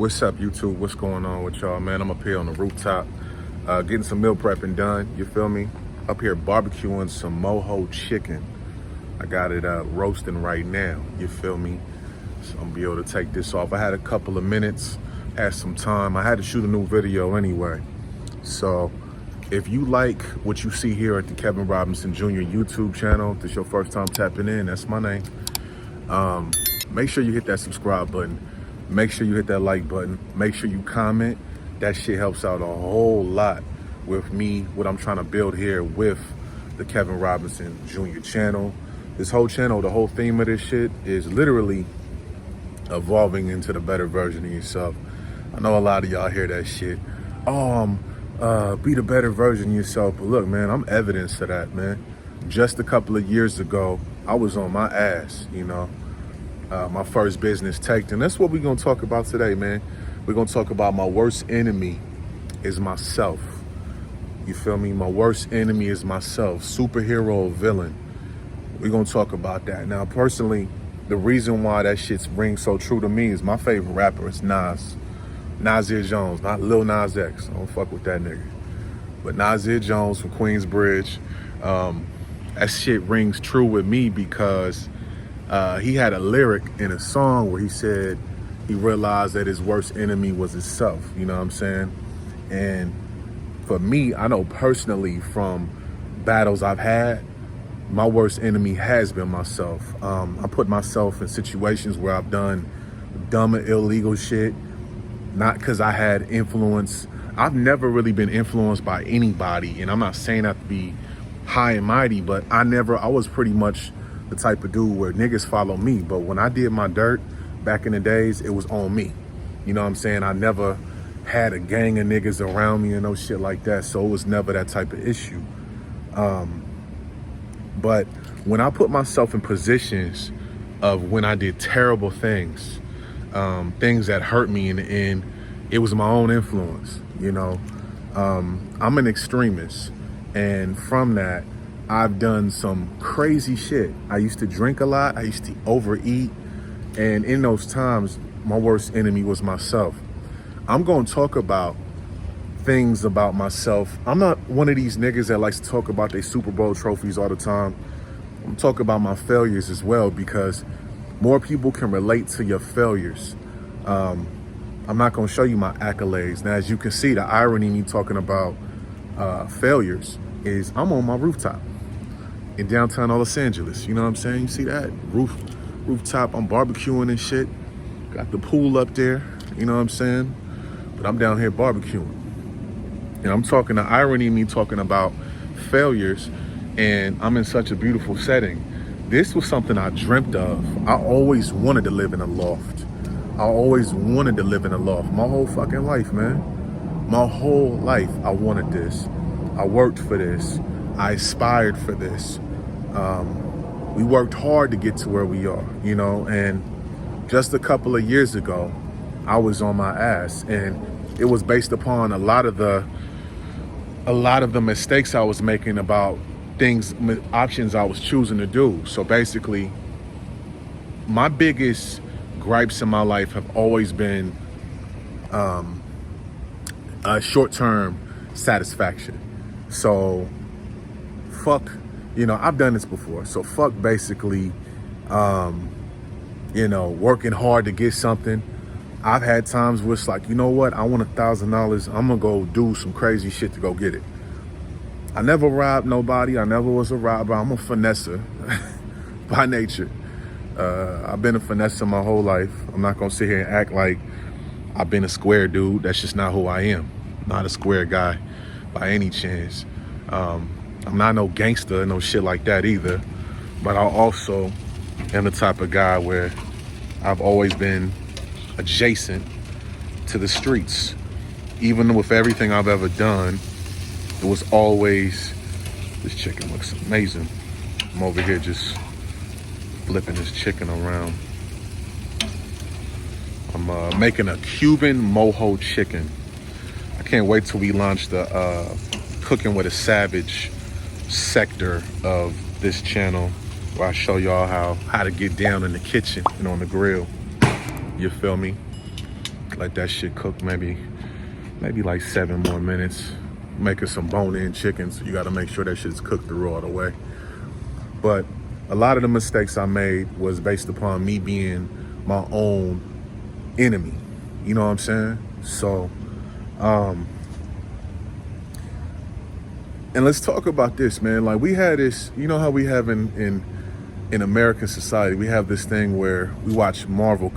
What's up, YouTube? What's going on with y'all, man? I'm up here on the rooftop, getting some meal prepping done. You feel me? Up here barbecuing some mojo chicken. I got it roasting right now. You feel me? So I'm gonna be able to take this off. I had a couple of minutes, had some time. I had to shoot a new video anyway. So if you like what you see here at the Kevin Robinson Jr. YouTube channel, if this is your first time tapping in, that's my name. Make sure you hit that subscribe button. Make sure you hit that like button. Make sure you comment. That shit helps out a whole lot with me, what I'm trying to build here with the Kevin Robinson Jr. channel. This whole channel, the whole theme of this shit is literally evolving into the better version of yourself. I know a lot of y'all hear that shit. Be the better version of yourself. But look, man, I'm evidence to that, man. Just a couple of years ago, I was on my ass, you know. My first business tanked, and that's what we're gonna talk about today, man. We're gonna talk about my worst enemy is myself. You feel me? My worst enemy is myself. Superhero or villain. We're gonna talk about that. Now, personally, the reason why that shit rings so true to me is my favorite rapper is Nasir Jones, not Lil Nas X. I don't fuck with that nigga. But Nasir Jones from Queensbridge, that shit rings true with me because he had a lyric in a song where he said he realized that his worst enemy was himself, you know what I'm saying? And for me, I know personally from battles I've had, my worst enemy has been myself. I put myself in situations where I've done dumb and illegal shit, not because I had influence. I've never really been influenced by anybody, and I'm not saying that to be high and mighty, but I was pretty much the type of dude where niggas follow me. But when I did my dirt back in the days, it was on me. You know what I'm saying? I never had a gang of niggas around me and no shit like that. So it was never that type of issue. But when I put myself in positions of when I did terrible things, things that hurt me in the end, it was my own influence, you know. I'm an extremist. And from that, I've done some crazy shit. I used to drink a lot. I used to overeat. And in those times, my worst enemy was myself. I'm going to talk about things about myself. I'm not one of these niggas that likes to talk about their Super Bowl trophies all the time. I'm talking about my failures as well, because more people can relate to your failures. I'm not going to show you my accolades. Now, as you can see, the irony in me talking about failures is I'm on my rooftop in downtown Los Angeles. You know what I'm saying? You see that? Rooftop, I'm barbecuing and shit. Got the pool up there, you know what I'm saying? But I'm down here barbecuing. And I'm talking, the irony in me talking about failures, and I'm in such a beautiful setting. This was something I dreamt of. I always wanted to live in a loft. I always wanted to live in a loft. My whole fucking life, man. My whole life, I wanted this. I worked for this. I aspired for this. We worked hard to get to where we are, you know, and just a couple of years ago, I was on my ass, and it was based upon a lot of the mistakes I was making about options I was choosing to do. So basically, my biggest gripes in my life have always been short-term satisfaction. So fuck, you know, I've done this before. So fuck basically, you know, working hard to get something. I've had times where it's like, you know what? I want $1,000. I'm gonna go do some crazy shit to go get it. I never robbed nobody. I never was a robber. I'm a finesser by nature. I've been a finesser my whole life. I'm not gonna sit here and act like I've been a square dude. That's just not who I am. Not a square guy by any chance. I'm not no gangster, no shit like that either. But I also am the type of guy where I've always been adjacent to the streets. Even with everything I've ever done, it was always, this chicken looks amazing. I'm over here just flipping this chicken around. I'm making a Cuban mojo chicken. I can't wait till we launch the Cooking with a Savage sector of this channel, where I show y'all how to get down in the kitchen and on the grill. You feel me? Let that shit cook maybe like 7 more minutes. Making some bone-in chicken, so you got to make sure that shit's cooked through all the way. But a lot of the mistakes I made was based upon me being my own enemy. You know what I'm saying? So, and let's talk about this, man. Like, we had this, you know how we have in American society, we have this thing where we watch Marvel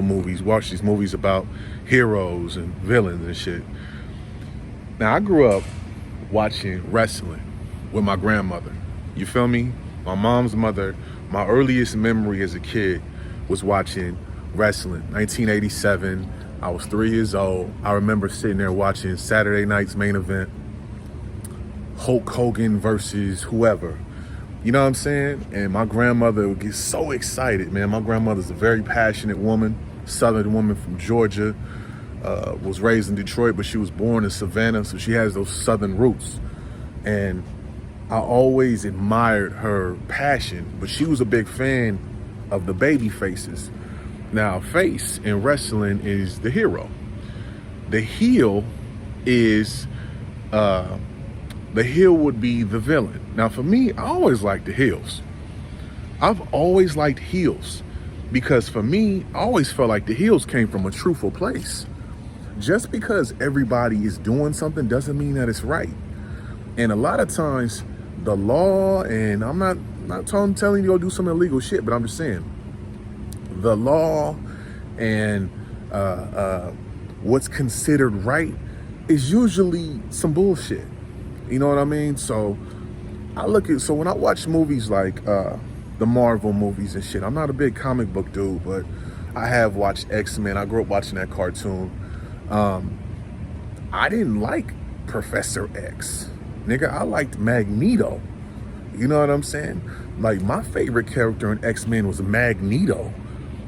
movies, watch these movies about heroes and villains and shit. Now, I grew up watching wrestling with my grandmother. You feel me? My mom's mother. My earliest memory as a kid was watching wrestling. 1987, I was 3 years old. I remember sitting there watching Saturday night's main event, Hulk Hogan versus whoever. You know what I'm saying? And my grandmother would get so excited, man. My grandmother's a very passionate woman, Southern woman from Georgia. Was raised in Detroit, but she was born in Savannah, so she has those Southern roots. And I always admired her passion, but she was a big fan of the baby faces. Now, face in wrestling is the hero. The heel is, the heel would be the villain. Now, for me, I always liked the heels. I've always liked heels because for me, I always felt like the heels came from a truthful place. Just because everybody is doing something doesn't mean that it's right. And a lot of times the law, and I'm not telling you to go do some illegal shit, but I'm just saying the law and what's considered right is usually some bullshit. You know what I mean? So when I watch movies like the Marvel movies and shit, I'm not a big comic book dude, but I have watched X-Men. I grew up watching that cartoon. I didn't like Professor X. Nigga, I liked Magneto. You know what I'm saying? Like, my favorite character in X-Men was Magneto.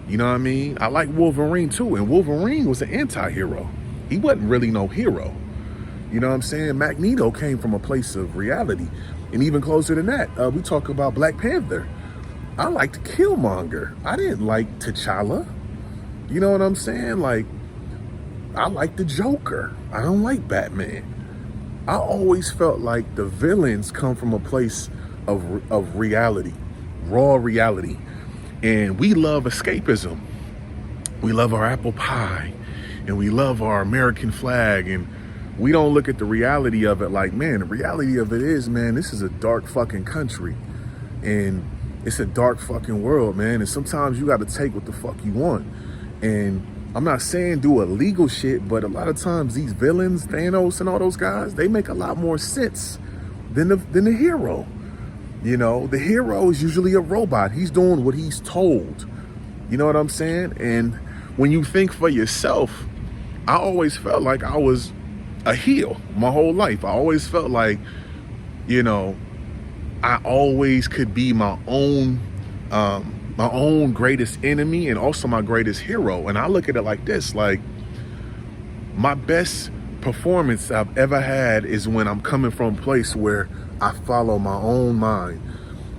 You know what I mean? I like Wolverine too, and Wolverine was an anti-hero. He wasn't really no hero. You know what I'm saying? Magneto came from a place of reality. And even closer than that, we talk about Black Panther. I liked Killmonger. I didn't like T'Challa. You know what I'm saying? Like, I like the Joker. I don't like Batman. I always felt like the villains come from a place of reality, raw reality. And we love escapism. We love our apple pie and we love our American flag, and we don't look at the reality of it like, man, the reality of it is, man, this is a dark fucking country and it's a dark fucking world, man. And sometimes you got to take what the fuck you want. And I'm not saying do illegal shit, but a lot of times these villains, Thanos and all those guys, they make a lot more sense than the hero. You know, the hero is usually a robot. He's doing what he's told. You know what I'm saying? And when you think for yourself, I always felt like I was a heel my whole life. I always felt like, you know, I always could be my own greatest enemy and also my greatest hero. And I look at it like this, like, my best performance I've ever had is when I'm coming from a place where I follow my own mind.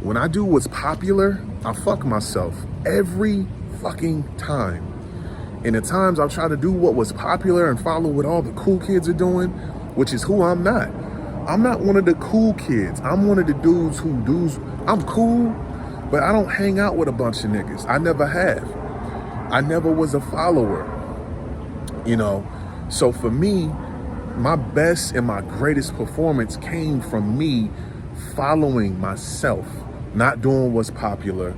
When I do what's popular, I fuck myself every fucking time. And the times I've tried to do what was popular and follow what all the cool kids are doing, which is who I'm not. I'm not one of the cool kids. I'm one of the dudes I'm cool, but I don't hang out with a bunch of niggas. I never have. I never was a follower, you know? So for me, my best and my greatest performance came from me following myself, not doing what's popular,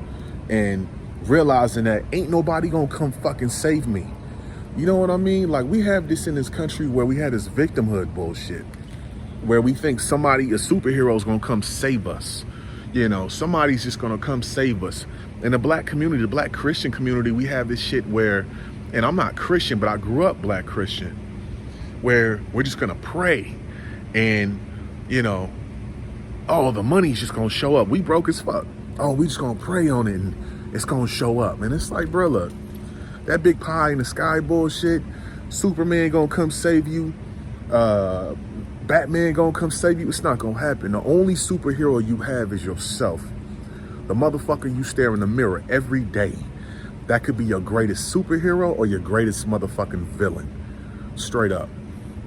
and realizing that ain't nobody gonna come fucking save me. You know what I mean? Like, we have this in this country where we had this victimhood bullshit, where we think somebody, a superhero, is gonna come save us. You know, somebody's just gonna come save us. In the black community, the black Christian community, we have this shit where, and I'm not Christian, but I grew up black Christian, where we're just gonna pray and, you know, oh, the money's just gonna show up. We broke as fuck. Oh, we just gonna pray on it and it's gonna show up. And it's like, bro, look, that big pie in the sky bullshit, Superman gonna come save you, Batman gonna come save you, it's not gonna happen. The only superhero you have is yourself. The motherfucker you stare in the mirror every day. that could be your greatest superhero or your greatest motherfucking villain. Straight up.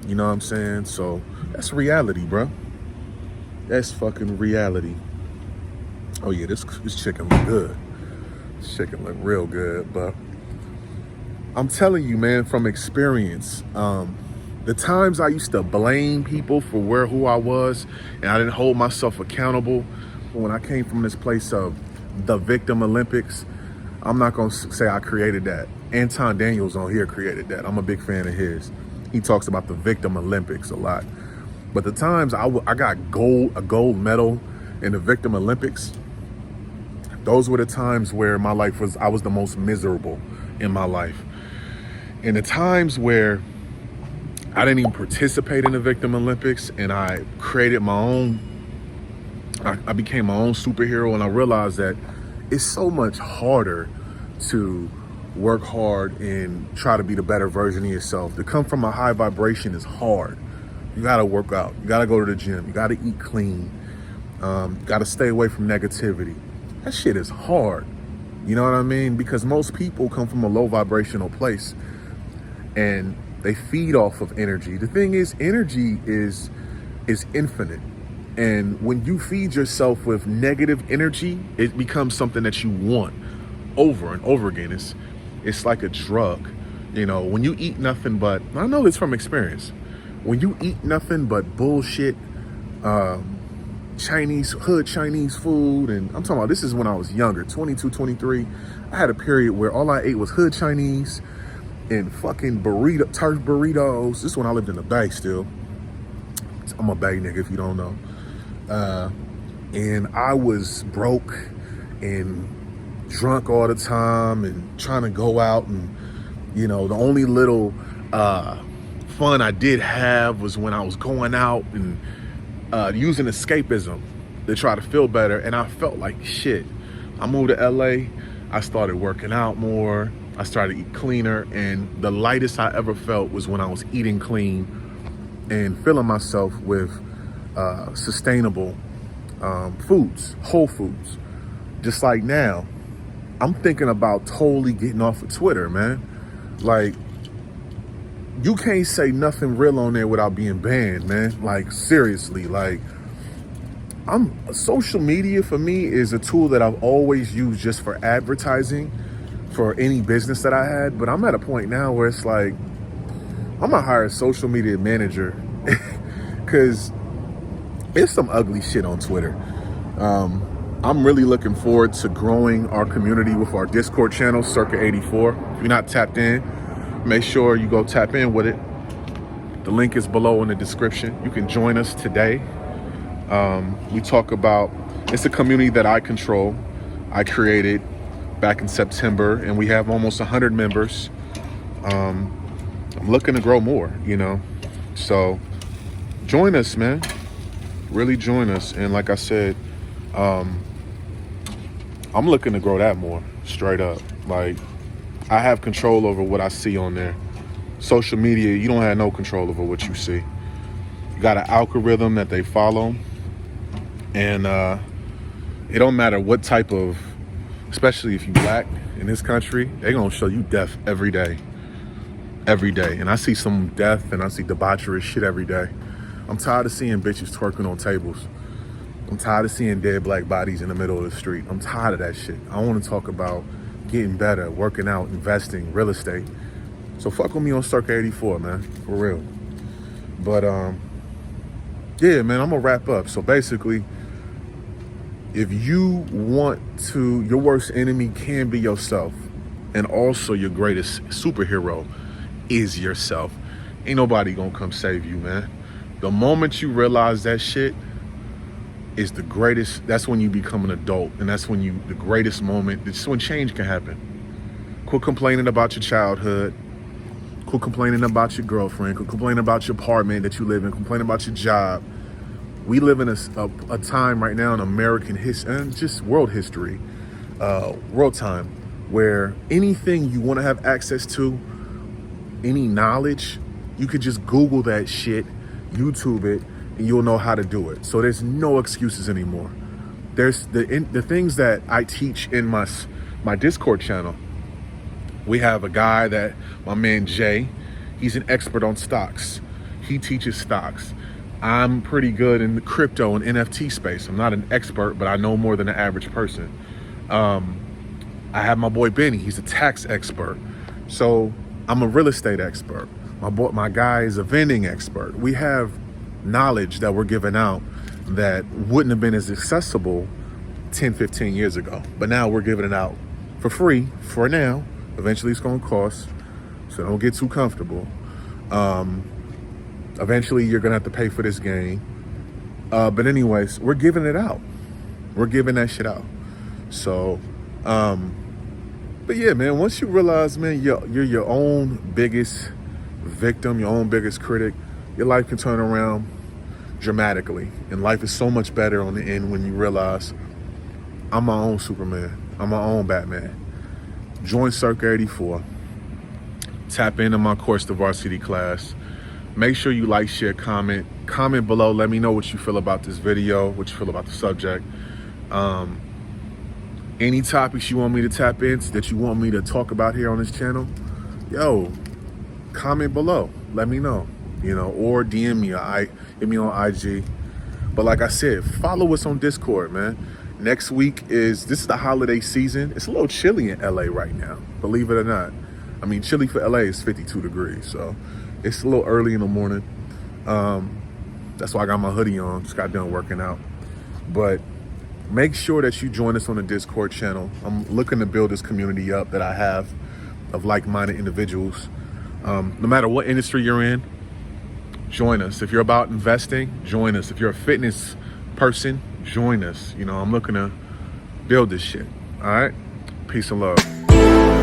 You know what I'm saying? So that's reality, bro. That's fucking reality. Oh yeah, this chicken look good. This chicken look real good, but I'm telling you, man, from experience, the times I used to blame people for who I was, and I didn't hold myself accountable. When I came from this place of the victim Olympics, I'm not gonna say I created that. Anton Daniels on here created that. I'm a big fan of his. He talks about the victim Olympics a lot. But the times I got a gold medal in the victim Olympics, those were the times where my life I was the most miserable in my life. And the times where I didn't even participate in the victim Olympics and I created my own, I became my own superhero, and I realized that it's so much harder to work hard and try to be the better version of yourself. To come from a high vibration is hard. You gotta work out, you gotta go to the gym, you gotta eat clean, gotta stay away from negativity. That shit is hard. You know what I mean? Because most people come from a low vibrational place and they feed off of energy. The thing is, energy is infinite. And when you feed yourself with negative energy, it becomes something that you want over and over again. It's like a drug. You know, when you eat nothing but, I know this from experience, when you eat nothing but bullshit, Chinese food, and I'm talking about, this is when I was younger, 22, 23, I had a period where all I ate was hood Chinese and fucking Thurs burritos. This is when I lived in the Bay still. I'm a Bay nigga if you don't know. And I was broke and drunk all the time and trying to go out, and you know, the only little fun I did have was when I was going out and using escapism to try to feel better. And I felt like shit. I moved to LA, I started working out more, I started to eat cleaner, and the lightest I ever felt was when I was eating clean and filling myself with sustainable foods, whole foods. Just like now, I'm thinking about totally getting off of Twitter, man. Like, you can't say nothing real on there without being banned, man. Like, seriously, like, social media for me is a tool that I've always used just for advertising for any business that I had. But I'm at a point now where it's like, I'm gonna hire a social media manager because there's some ugly shit on Twitter. I'm really looking forward to growing our community with our Discord channel, Circa 84. If you're not tapped in, make sure you go tap in with it. The link is below in the description. You can join us today. We talk about, it's a community that I control. I created back in September, and we have almost 100 members. I'm looking to grow more, you know. So join us, man. Really join us. And like I said, I'm looking to grow that more, straight up. Like, I have control over what I see on there. Social media, you don't have no control over what you see. You got an algorithm that they follow, and it don't matter what type of, especially if you black in this country, they gonna show you death every day. Every day. And I see some death and I see debaucherous shit every day. I'm tired of seeing bitches twerking on tables. I'm tired of seeing dead black bodies in the middle of the street. I'm tired of that shit. I want to talk about getting better, working out, investing, real estate. So fuck with me on Circa 84, man, for real. But yeah, man, I'm gonna wrap up. So basically, if you want to, your worst enemy can be yourself, and also your greatest superhero is yourself. Ain't nobody gonna come save you, man. The moment you realize that shit is the greatest, that's when you become an adult, and that's when the greatest moment, it's when change can happen. Quit complaining about your childhood. Quit complaining about your girlfriend. Quit complaining about your apartment that you live in. Complain about your job. We live in a time right now in American history, and just world history, world time, where anything you want to have access to, any knowledge, you could just Google that shit, YouTube it, and you'll know how to do it. So there's no excuses anymore. There's the things that I teach in my Discord channel. We have a guy that, my man Jay, he's an expert on stocks. He teaches stocks. I'm pretty good in the crypto and NFT space. I'm not an expert, but I know more than the average person. I have my boy Benny. He's a tax expert. So I'm a real estate expert. My guy is a vending expert. We have knowledge that we're giving out that wouldn't have been as accessible 10, 15 years ago. But now we're giving it out for free for now. Eventually it's going to cost, so don't get too comfortable. Eventually you're going to have to pay for this game. But anyways, we're giving it out. We're giving that shit out. So, but yeah, man, once you realize, man, you're your own biggest victim, your own biggest critic, your life can turn around dramatically. And life is so much better on the end when you realize I'm my own Superman. I'm my own Batman. Join Circa 84. Tap into my course, the Varsity class. Make sure you like, share, comment. Comment below. Let me know what you feel about this video, what you feel about the subject. Any topics you want me to tap into, that you want me to talk about here on this channel, yo, comment below. Let me know, or DM me. Hit me on IG. But like I said, follow us on Discord, man. Next week this is the holiday season. It's a little chilly in LA right now, believe it or not. I mean, chilly for LA is 52 degrees, so it's a little early in the morning. That's why I got my hoodie on, just got done working out. But make sure that you join us on the Discord channel. I'm looking to build this community up that I have of like-minded individuals. No matter what industry you're in, join us. If you're about investing, join us. If you're a fitness person, join us. I'm looking to build this shit. All right? Peace and love.